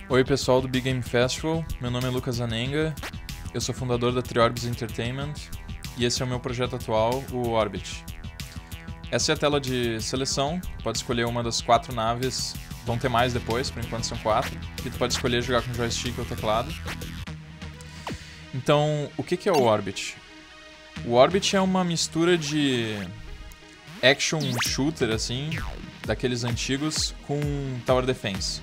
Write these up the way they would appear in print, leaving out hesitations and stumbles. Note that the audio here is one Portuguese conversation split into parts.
Oi pessoal do Big Game Festival, meu nome é Lucas Anenga, eu sou fundador da Triorbis Entertainment e esse é o meu projeto atual, o Orbit. Essa é a tela de seleção, pode escolher uma das 4 naves, vão ter mais depois, por enquanto são 4, e tu pode escolher jogar com o joystick ou teclado. Então, o que é o Orbit? O Orbit é uma mistura de action shooter, assim, daqueles antigos, com Tower Defense.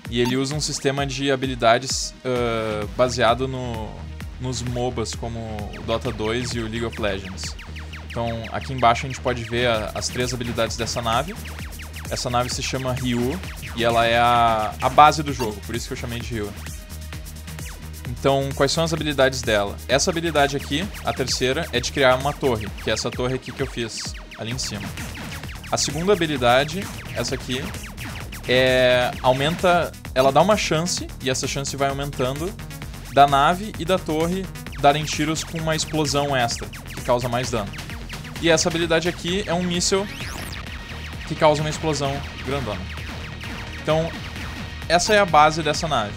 E ele usa um sistema de habilidades baseado nos MOBAs, como o Dota 2 e o League of Legends. Então, aqui embaixo a gente pode ver as 3 habilidades dessa nave. Essa nave se chama Ryu e ela é a base do jogo, por isso que eu chamei de Ryu. Então, quais são as habilidades dela? Essa habilidade aqui, a terceira, é de criar uma torre, que é essa torre aqui que eu fiz, ali em cima. A segunda habilidade, essa aqui, ela dá uma chance, e essa chance vai aumentando, da nave e da torre darem tiros com uma explosão extra, que causa mais dano. E essa habilidade aqui é um míssil que causa uma explosão grandona. Então, essa é a base dessa nave.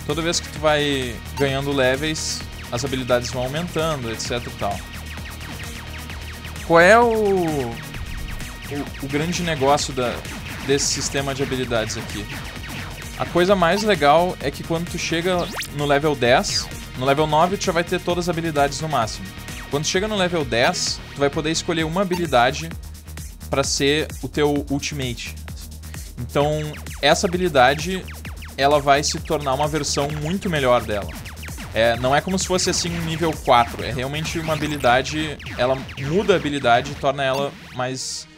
Toda vez que tu vai ganhando levels, as habilidades vão aumentando, etc e tal. Qual é o grande negócio desse sistema de habilidades aqui? A coisa mais legal é que quando tu chega no level 10, no level 9 tu já vai ter todas as habilidades no máximo. Quando chega no level 10, tu vai poder escolher uma habilidade para ser o teu ultimate. Então, essa habilidade, ela vai se tornar uma versão muito melhor dela. Não é como se fosse assim um nível 4, é realmente uma habilidade, ela muda a habilidade e torna ela mais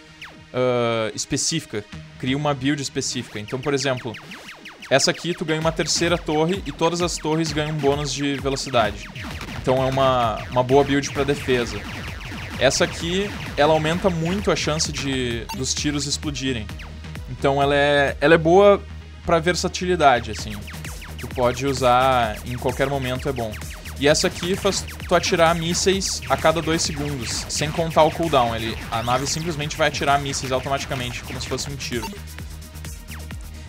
específica, cria uma build específica. Então, por exemplo, essa aqui tu ganha uma terceira torre e todas as torres ganham um bônus de velocidade. Então é uma boa build para defesa. Essa aqui, ela aumenta muito a chance dos tiros explodirem. Então ela é boa para versatilidade, assim. Tu pode usar em qualquer momento, é bom. E essa aqui faz tu atirar mísseis a cada 2 segundos, sem contar o cooldown. A nave simplesmente vai atirar mísseis automaticamente, como se fosse um tiro.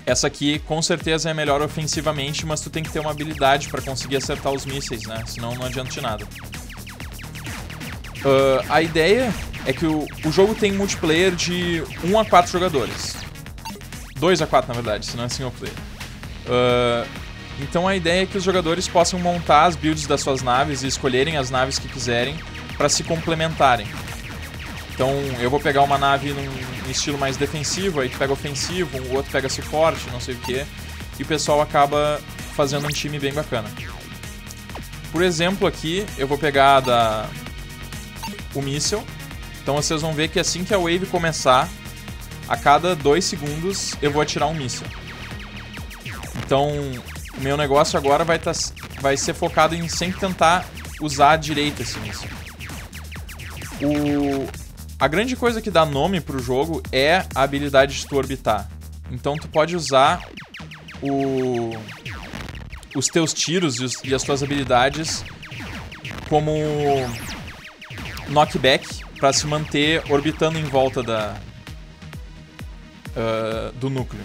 Essa aqui, com certeza, é melhor ofensivamente, mas tu tem que ter uma habilidade para conseguir acertar os mísseis, né? Senão não adianta de nada. A ideia é que o jogo tem multiplayer de 1 a 4 jogadores. 2 a 4, na verdade, senão é single player. Então a ideia é que os jogadores possam montar as builds das suas naves e escolherem as naves que quiserem para se complementarem. Então eu vou pegar uma nave num estilo mais defensivo, aí tu pega ofensivo, o outro pega suporte, não sei o que, e o pessoal acaba fazendo um time bem bacana. Por exemplo, aqui eu vou pegar o míssil. Então vocês vão ver que assim que a wave começar, a cada 2 segundos eu vou atirar um míssil. Então o meu negócio agora vai ser focado em sempre tentar usar direito esse míssil. A grande coisa que dá nome pro jogo é a habilidade de tu orbitar. Então tu pode usar os teus tiros e as tuas habilidades como knockback para se manter orbitando em volta do núcleo.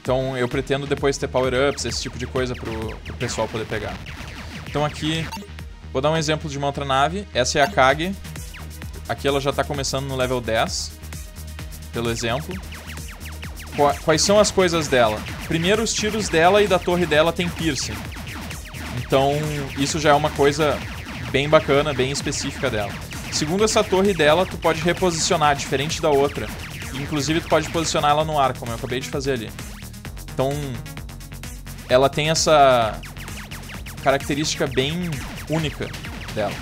Então eu pretendo depois ter power-ups, esse tipo de coisa pro pessoal poder pegar. Então aqui, vou dar um exemplo de uma outra nave. Essa é a Kage. Aqui ela já está começando no level 10, pelo exemplo. Quais são as coisas dela? Primeiro, os tiros dela e da torre dela tem piercing. Então isso já é uma coisa bem bacana, bem específica dela. Segundo, essa torre dela tu pode reposicionar, diferente da outra. Inclusive tu pode posicionar ela no ar, como eu acabei de fazer ali. Então ela tem essa característica bem única dela.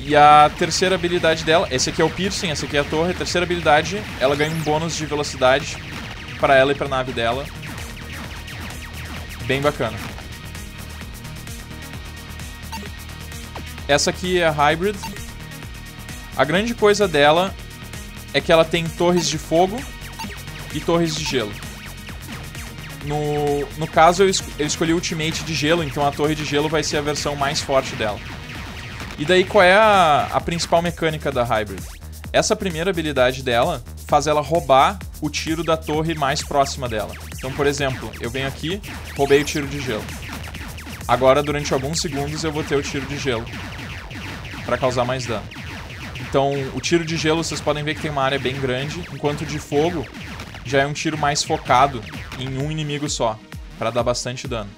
E a terceira habilidade dela, esse aqui é o piercing, essa aqui é a torre. A terceira habilidade, ela ganha um bônus de velocidade para ela e para a nave dela. Bem bacana. Essa aqui é a Hybrid. A grande coisa dela é que ela tem torres de fogo e torres de gelo. No caso, eu escolhi o Ultimate de gelo, então a torre de gelo vai ser a versão mais forte dela. E daí, qual é a principal mecânica da Hybrid? Essa primeira habilidade dela faz ela roubar o tiro da torre mais próxima dela. Então, por exemplo, eu venho aqui, roubei o tiro de gelo. Agora, durante alguns segundos, eu vou ter o tiro de gelo para causar mais dano. Então, o tiro de gelo, vocês podem ver que tem uma área bem grande, enquanto o de fogo já é um tiro mais focado em um inimigo só, para dar bastante dano.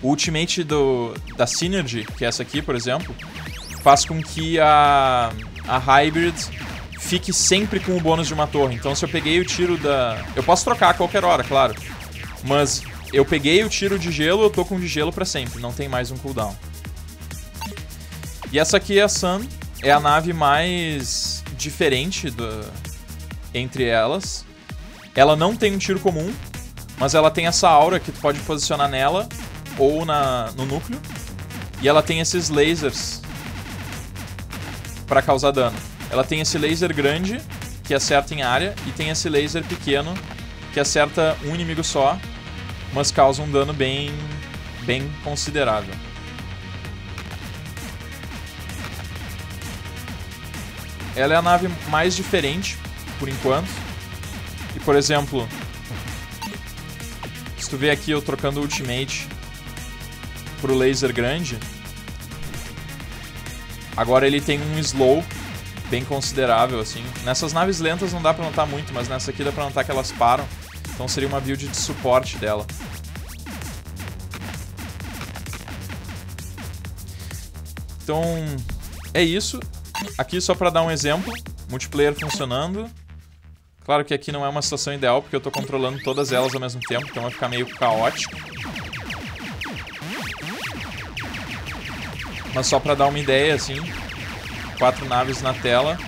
O ultimate da Synergy, que é essa aqui, por exemplo, faz com que a Hybrid fique sempre com o bônus de uma torre. Então, se eu peguei o tiro da... Eu posso trocar a qualquer hora, claro. Mas eu peguei o tiro de gelo, eu tô com o de gelo pra sempre. Não tem mais um cooldown. E essa aqui é a Sun. É a nave mais diferente entre elas. Ela não tem um tiro comum, mas ela tem essa aura que tu pode posicionar nela ou no núcleo. E ela tem esses lasers pra causar dano. Ela tem esse laser grande, que acerta em área, e tem esse laser pequeno, que acerta um inimigo só, mas causa um dano bem considerável. Ela é a nave mais diferente, por enquanto. E, por exemplo, se tu vê aqui eu trocando o ultimate pro laser grande, agora ele tem um slow bem considerável, assim. Nessas naves lentas não dá pra notar muito, mas nessa aqui dá pra notar que elas param. Então seria uma build de suporte dela. Então, é isso. Aqui só pra dar um exemplo, multiplayer funcionando. Claro que aqui não é uma situação ideal, porque eu tô controlando todas elas ao mesmo tempo, então vai ficar meio caótico. Mas só pra dar uma ideia, assim, 4 naves na tela.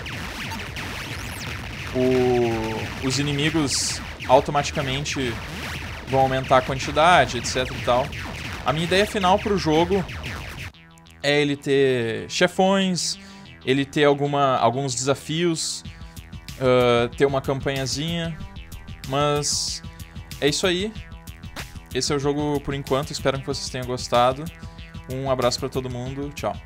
Os inimigos automaticamente vão aumentar a quantidade, etc e tal. A minha ideia final pro jogo é ele ter chefões, ele ter alguns desafios, ter uma campanhazinha. Mas é isso aí. Esse é o jogo por enquanto, espero que vocês tenham gostado. Um abraço pra todo mundo, tchau.